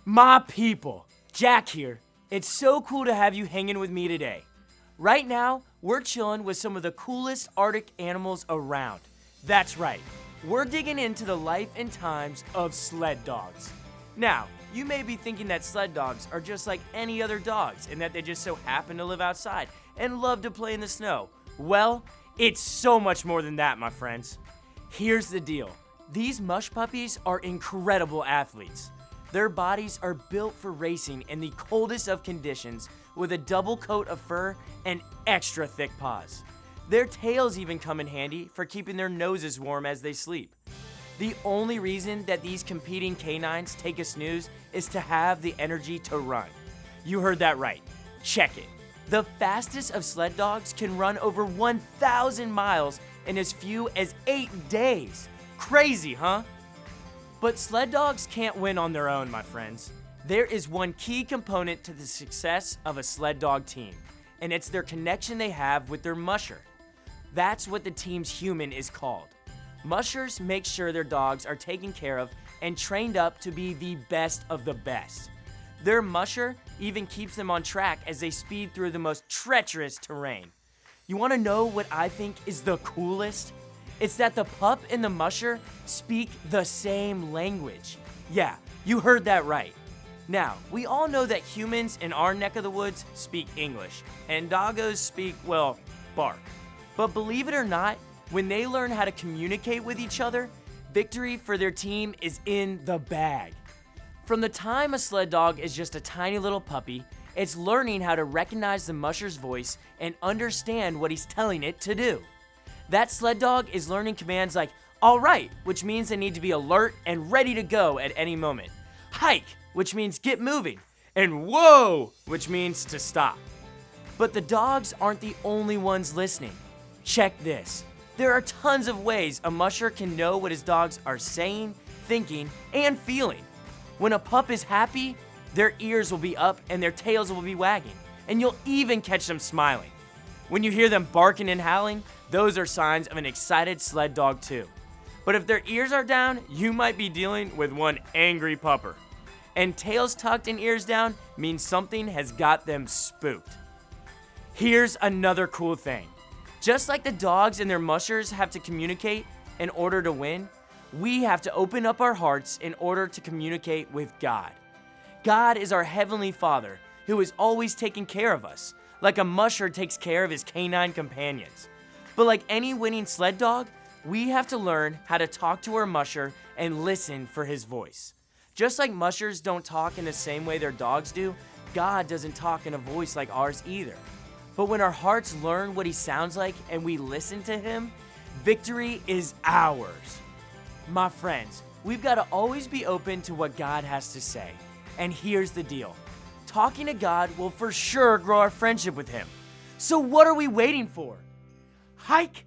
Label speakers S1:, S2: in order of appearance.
S1: My people, Jack here. It's so cool to have you hanging with me today. Right now, we're chilling with some of the coolest Arctic animals around. That's right, we're digging into the life and times of sled dogs. Now, you may be thinking that sled dogs are just like any other dogs and that they just so happen to live outside and love to play in the snow. Well, it's so much more than that, my friends. Here's the deal. These mush puppies are incredible athletes. Their bodies are built for racing in the coldest of conditions with a double coat of fur and extra thick paws. Their tails even come in handy for keeping their noses warm as they sleep. The only reason that these competing canines take a snooze is to have the energy to run. You heard that right. Check it. The fastest of sled dogs can run over 1,000 miles in as few as 8 days. Crazy, huh? But sled dogs can't win on their own, my friends. There is one key component to the success of a sled dog team, and it's their connection they have with their musher. That's what the team's human is called. Mushers make sure their dogs are taken care of and trained up to be the best of the best. Their musher even keeps them on track as they speed through the most treacherous terrain. You want to know what I think is the coolest? It's that the pup and the musher speak the same language. Yeah, you heard that right. Now, we all know that humans in our neck of the woods speak English, and doggos speak, well, bark. But believe it or not, when they learn how to communicate with each other, victory for their team is in the bag. From the time a sled dog is just a tiny little puppy, it's learning how to recognize the musher's voice and understand what he's telling it to do. That sled dog is learning commands like, all right, which means they need to be alert and ready to go at any moment. Hike, which means get moving. And whoa, which means to stop. But the dogs aren't the only ones listening. Check this. There are tons of ways a musher can know what his dogs are saying, thinking, and feeling. When a pup is happy, their ears will be up and their tails will be wagging, and you'll even catch them smiling. When you hear them barking and howling, those are signs of an excited sled dog too. But if their ears are down, you might be dealing with one angry pupper. And tails tucked and ears down means something has got them spooked. Here's another cool thing. Just like the dogs and their mushers have to communicate in order to win, we have to open up our hearts in order to communicate with God. God is our Heavenly Father who is always taking care of us, like a musher takes care of his canine companions. But like any winning sled dog, we have to learn how to talk to our musher and listen for his voice. Just like mushers don't talk in the same way their dogs do, God doesn't talk in a voice like ours either. But when our hearts learn what he sounds like and we listen to him, victory is ours. My friends, we've got to always be open to what God has to say. And here's the deal. Talking to God will for sure grow our friendship with him. So what are we waiting for? Hike